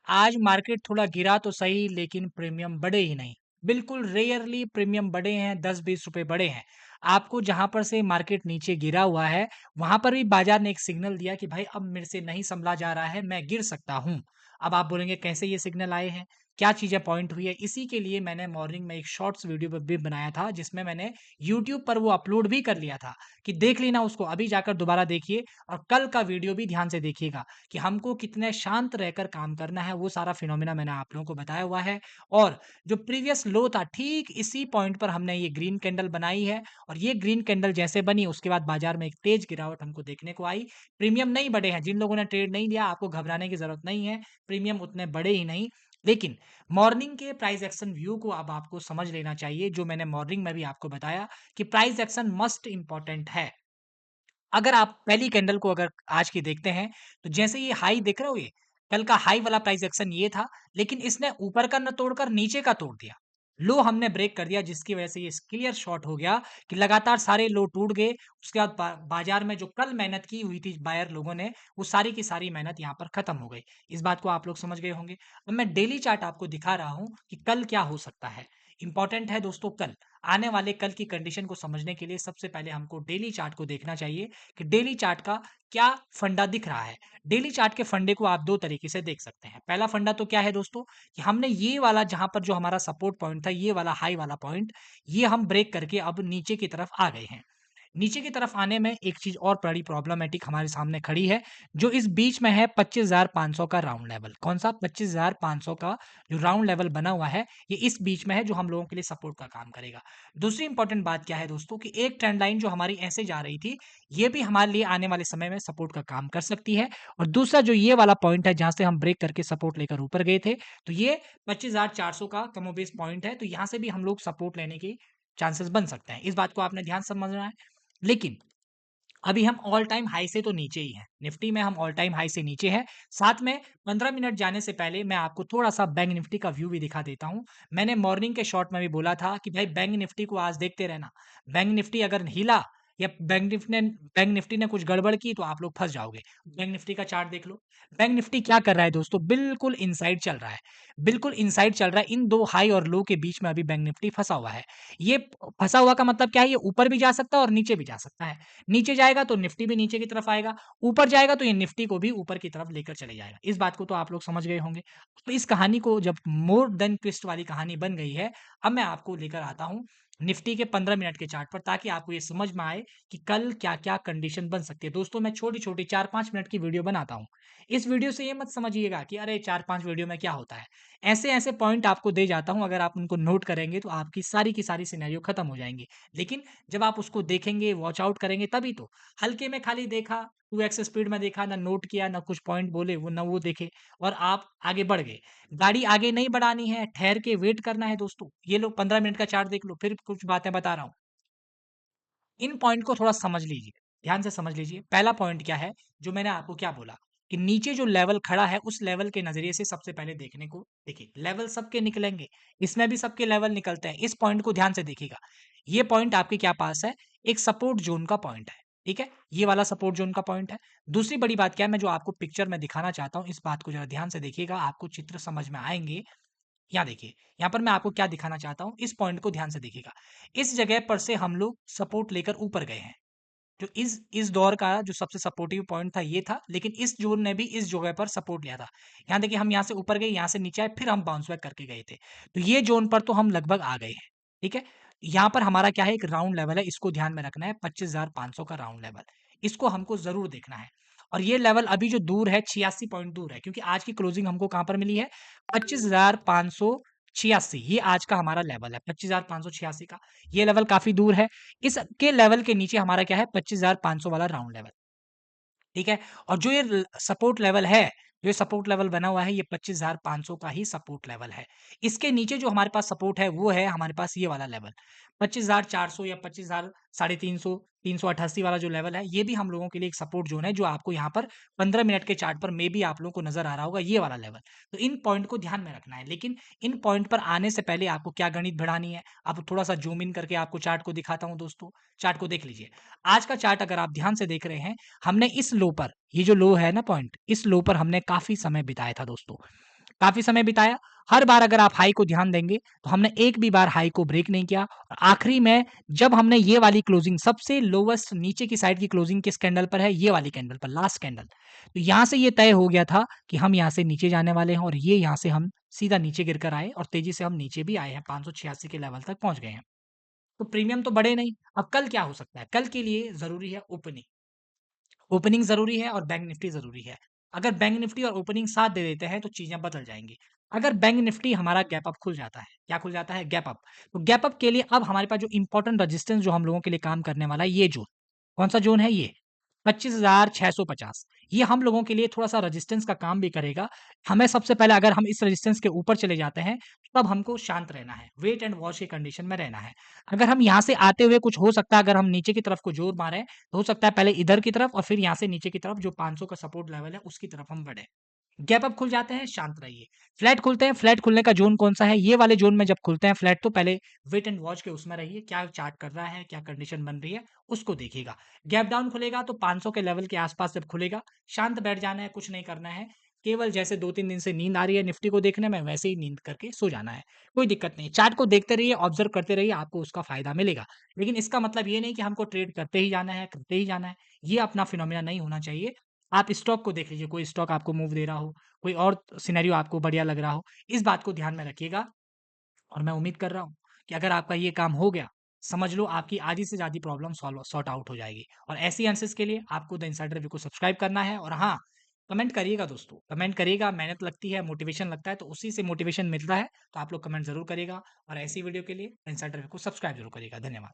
आज मार्केट थोड़ा गिरा तो सही लेकिन प्रीमियम बढ़े ही नहीं। बिल्कुल रेयरली प्रीमियम बढ़े हैं, 10-20 रुपए बढ़े हैं। आपको जहाँ पर से मार्केट नीचे गिरा हुआ है, वहाँ पर भी बाजार ने एक सिग्नल दिया कि भाई अब मेरे से नहीं सँभला जा रहा है, मैं गिर सकता हूँ। अब आप बोलेंगे कैसे ये सिग्नल आए हैं? क्या चीज़ें पॉइंट हुई है? इसी के लिए मैंने मॉर्निंग में एक शॉर्ट्स वीडियो भी बनाया था जिसमें मैंने यूट्यूब पर वो अपलोड भी कर लिया था कि देख लेना उसको, अभी जाकर दोबारा देखिए और कल का वीडियो भी ध्यान से देखिएगा कि हमको कितने शांत रहकर काम करना है, वो सारा फिनोमेना मैंने आप लोगों को बताया हुआ है। और जो प्रीवियस लो था, ठीक इसी पॉइंट पर हमने ये ग्रीन कैंडल बनाई है और ये ग्रीन कैंडल जैसे बनी उसके बाद बाजार में एक तेज गिरावट हमको देखने को आई। प्रीमियम नहीं बढ़े हैं, जिन लोगों ने ट्रेड नहीं लिया आपको घबराने की ज़रूरत नहीं है, प्रीमियम उतने बढ़े ही नहीं। लेकिन मॉर्निंग के प्राइस एक्शन व्यू को अब आपको समझ लेना चाहिए, जो मैंने मॉर्निंग में भी आपको बताया कि प्राइस एक्शन मस्ट इम्पोर्टेंट है। अगर आप पहली कैंडल को अगर आज की देखते हैं, तो जैसे ये हाई देख रहे हो ये, कल का हाई वाला प्राइस एक्शन ये था, लेकिन इसने ऊपर का न तोड़कर नीचे का तोड़ दिया। लो हमने ब्रेक कर दिया जिसकी वजह से ये क्लियर शॉर्ट हो गया कि लगातार सारे लो टूट गए। उसके बाद बाजार में जो कल मेहनत की हुई थी बायर लोगों ने, वो सारी की सारी मेहनत यहाँ पर खत्म हो गई। इस बात को आप लोग समझ गए होंगे। अब मैं डेली चार्ट आपको दिखा रहा हूँ कि कल क्या हो सकता है। इंपॉर्टेंट है दोस्तों कल। आने वाले कल की कंडीशन को समझने के लिए सबसे पहले हमको डेली चार्ट को देखना चाहिए कि डेली चार्ट का क्या फंडा दिख रहा है। डेली चार्ट के फंडे को आप 2 तरीके से देख सकते हैं। पहला फंडा तो क्या है दोस्तों कि हमने ये वाला जहाँ पर जो हमारा सपोर्ट पॉइंट था, ये वाला हाई वाला पॉइंट, ये हम ब्रेक करके अब नीचे की तरफ आ गए हैं। नीचे की तरफ आने में एक चीज़ और बड़ी प्रॉब्लमैटिक हमारे सामने खड़ी है, जो इस बीच में है 25,500 का राउंड लेवल। कौन-सा? 25,500 का जो राउंड लेवल बना हुआ है, ये इस बीच में है जो हम लोगों के लिए सपोर्ट का काम करेगा। दूसरी इंपॉर्टेंट बात क्या है दोस्तों कि एक ट्रेंड लाइन जो हमारी ऐसे जा रही थी, ये भी हमारे लिए आने वाले समय में सपोर्ट का काम कर सकती है और दूसरा जो ये वाला पॉइंट है जहाँ से हम ब्रेक करके सपोर्ट लेकर ऊपर गए थे, तो ये 25,400 का कमोबेश पॉइंट है, तो यहाँ से भी हम लोग सपोर्ट लेने के चांसेस बन सकते हैं। इस बात को आपने ध्यान समझना है। लेकिन अभी हम ऑल टाइम हाई से तो नीचे ही हैं। निफ्टी में हम ऑल टाइम हाई से नीचे हैं। साथ में 15 मिनट जाने से पहले मैं आपको थोड़ा-सा बैंक निफ्टी का व्यू भी दिखा देता हूँ। मैंने मॉर्निंग के शॉर्ट में भी बोला था कि भाई बैंक निफ्टी को आज देखते रहना। बैंक निफ्टी अगर हिला या बैंक निफ्टी ने कुछ गड़बड़ की तो आप लोग फँस जाओगे। बैंक निफ्टी का चार्ट देख लो। बैंक निफ्टी क्या कर रहा है दोस्तों? बिल्कुल इनसाइड चल रहा है। बिल्कुल इनसाइड चल रहा है। इन 2 हाई और लो के बीच में अभी बैंक निफ्टी फँसा हुआ है। ये फँसा हुआ का मतलब क्या है? ये ऊपर भी जा सकता है और नीचे भी जा सकता है। नीचे जाएगा तो निफ्टी भी नीचे की तरफ आएगा, ऊपर जाएगा तो ये निफ्टी को भी ऊपर की तरफ लेकर चले जाएगा। इस बात को तो आप लोग समझ गए होंगे। तो इस कहानी को जब मोर देन ट्विस्ट वाली कहानी बन गई है, अब मैं आपको लेकर आता हूँ निफ्टी के 15 मिनट के चार्ट पर ताकि आपको ये समझ में आए कि कल क्या-क्या कंडीशन बन सकती है। दोस्तों मैं छोटी-छोटी 4-5 मिनट की वीडियो बनाता हूँ। इस वीडियो से ये मत समझिएगा कि अरे 4-5 वीडियो में क्या होता है। ऐसे-ऐसे पॉइंट आपको दे जाता हूँ, अगर आप उनको नोट करेंगे तो आपकी सारी की सारी सिनेरियो खत्म हो जाएँगी। लेकिन जब आप उसको देखेंगे, वॉच आउट करेंगे तभी तो। हल्के में खाली देखा, 2x स्पीड में देखा, ना नोट किया, ना कुछ पॉइंट बोले, वो ना वो देखे और आप आगे बढ़ गए। गाड़ी आगे नहीं बढ़ानी है, ठहर के वेट करना है दोस्तों। ये लो 15 मिनट का चार्ट देख लो, फिर कुछ बातें बता रहा हूँ। इन पॉइंट को थोड़ा समझ लीजिए, ध्यान से समझ लीजिए। पहला पॉइंट क्या है, जो मैंने आपको क्या बोला कि नीचे जो लेवल खड़ा है, उस लेवल के नज़रिए से सबसे पहले देखने को देखिए, लेवल सबके निकलेंगे, इसमें भी सबके लेवल निकलते हैं। इस पॉइंट को ध्यान से देखिएगा। ये पॉइंट आपके क्या पास है, एक सपोर्ट ज़ोन का पॉइंट है, ठीक है? ये वाला सपोर्ट ज़ोन का पॉइंट है। दूसरी बड़ी बात क्या है, मैं जो आपको पिक्चर में दिखाना चाहता हूँ, इस बात को ज़रा ध्यान से देखिएगा, आपको चित्र समझ में आएँगे। यहाँ देखिए, यहाँ पर मैं आपको क्या दिखाना चाहता हूँ, इस पॉइंट को ध्यान से देखिएगा। इस जगह पर से हम लोग सपोर्ट लेकर ऊपर गए हैं। जो इस दौर का जो सबसे सपोर्टिव पॉइंट था ये था, लेकिन इस ज़ोन ने भी इस जगह पर सपोर्ट लिया था। यहाँ देखिए हम यहाँ से ऊपर गए, यहाँ से नीचे आए, फिर हम बाउंस बैक करके गए थे। तो ये ज़ोन पर तो हम लगभग आ गए हैं, ठीक है? यहाँ पर हमारा क्या है, एक राउंड लेवल है, इसको ध्यान में रखना है, 25,500 का राउंड लेवल। इसको हमको ज़रूर देखना है और ये लेवल अभी जो दूर है, 86 पॉइंट दूर है क्योंकि आज की क्लोजिंग हमको कहाँ पर मिली है? 25,586, ये आज का हमारा लेवल है, 25,586 का। ये लेवल काफ़ी दूर है। इसके लेवल के नीचे हमारा क्या है, 25,500 वाला राउंड लेवल, ठीक है? और जो ये सपोर्ट लेवल है, जो ये सपोर्ट लेवल बना हुआ है, ये 25,500 का ही सपोर्ट लेवल है। इसके नीचे जो हमारे पास सपोर्ट है, वो है हमारे पास ये वाला लेवल, 25,400 या 25,000 साढ़े 300, 388 वाला जो लेवल है, ये भी हम लोगों के लिए एक सपोर्ट ज़ोन है, जो आपको यहाँ पर 15 मिनट के चार्ट पर मेबी आप लोगों को नज़र आ रहा होगा, ये वाला लेवल। तो इन पॉइंट को ध्यान में रखना है, लेकिन इन पॉइंट पर आने से पहले आपको क्या गणित बढ़ानी है, अब थोड़ा-सा ज़ूम इन करके आपको चार्ट को दिखाता हूँ दोस्तों। चार्ट को देख लीजिए। आज का चार्ट अगर आप ध्यान से देख रहे हैं, हमने इस लो पर, ये जो लो है ना पॉइंट, इस लो पर हमने काफ़ी समय बिताया था दोस्तों। काफ़ी समय बिताया। हर बार अगर आप हाई को ध्यान देंगे, तो हमने एक भी बार हाई को ब्रेक नहीं किया और आखिरी में जब हमने ये वाली क्लोजिंग सबसे लोवेस्ट नीचे की साइड की क्लोजिंग किस कैंडल पर है? ये वाली कैंडल पर, लास्ट कैंडल। तो यहाँ से ये तय हो गया था कि हम यहाँ से नीचे जाने वाले हैं और ये यहाँ से हम सीधा नीचे गिरकर आए और तेज़ी से हम नीचे भी आए हैं, 586 के लेवल तक पहुँच गए हैं। तो प्रीमियम तो बढ़े नहीं, अब कल क्या हो सकता है? कल के लिए ज़रूरी है ओपनिंग। ओपनिंग ज़रूरी है और बैंक निफ्टी ज़रूरी है। अगर बैंक निफ्टी और ओपनिंग साथ दे देते हैं तो चीज़ें बदल जाएँगी। अगर बैंक निफ्टी हमारा गैप अप खुल जाता है, क्या खुल जाता है? Gap up. तो गैप अप के लिए अब हमारे पास जो इम्पोर्टेंट रेजिस्टेंस जो हम लोगों के लिए काम करने वाला है ये ज़ोन। कौन-सा ज़ोन है ये? 25,650 ये हम लोगों के लिए थोड़ा-सा रेजिस्टेंस का काम भी करेगा। हमें सबसे पहले अगर हम इस रेजिस्टेंस के ऊपर चले जाते हैं, तब हमको शांत रहना है, वेट एंड वॉच की कंडीशन में रहना है। अगर हम यहाँ से आते हुए कुछ हो सकता है अगर हम नीचे की तरफ को जोर मारें, तो हो सकता है पहले इधर की तरफ और फिर यहाँ से नीचे की तरफ जो 500 का सपोर्ट लेवल है, उसकी तरफ हम बढ़ें। गैप अप खुल जाते हैं, शांत रहिए। फ्लैट खुलते हैं, फ्लैट खुलने का ज़ोन कौन-सा है? ये वाले ज़ोन में जब खुलते हैं फ्लैट तो पहले वेट एंड वॉच के उसमें रहिए, क्या चार्ट कर रहा है, क्या कंडीशन बन रही है, उसको देखिएगा। गैप डाउन खुलेगा तो 500 के लेवल के आस-पास जब खुलेगा, शांत बैठ जाना है, कुछ नहीं करना है। केवल जैसे 2-3 दिन से नींद आ रही है निफ्टी को देखने में, वैसे ही नींद करके सो जाना है। कोई दिक्कत नहीं। चार्ट को देखते रहिए, ऑब्ज़र्व करते रहिए, आपको उसका फ़ायदा मिलेगा। लेकिन इसका मतलब ये नहीं कि हमको ट्रेड करते ही जाना है, करते ही जाना है। ये अपना फिनोमिना नहीं होना चाहिए। आप स्टॉक को देख लीजिए, कोई स्टॉक आपको मूव दे रहा हो, कोई और सिनेरियो आपको बढ़िया लग रहा हो, इस बात को ध्यान में रखिएगा और मैं उम्मीद कर रहा हूँ कि अगर आपका ये काम हो गया, समझ लो आपकी आधी से ज़्यादा प्रॉब्लम सॉर्ट आउट हो जाएगी और ऐसी आंसर्स के लिए आपको द इनसाइडर व्यू को सब्सक्राइब करना है और हाँ, कमेंट करिएगा दोस्तों, कमेंट करिएगा, मेहनत लगती है, मोटिवेशन लगता है, तो उसी से मोटिवेशन मिलता है, तो आप लोग कमेंट ज़रूर करिएगा और ऐसी वीडियो के लिए द इनसाइडर व्यू को सब्सक्राइब ज़रूर करिएगा। धन्यवाद।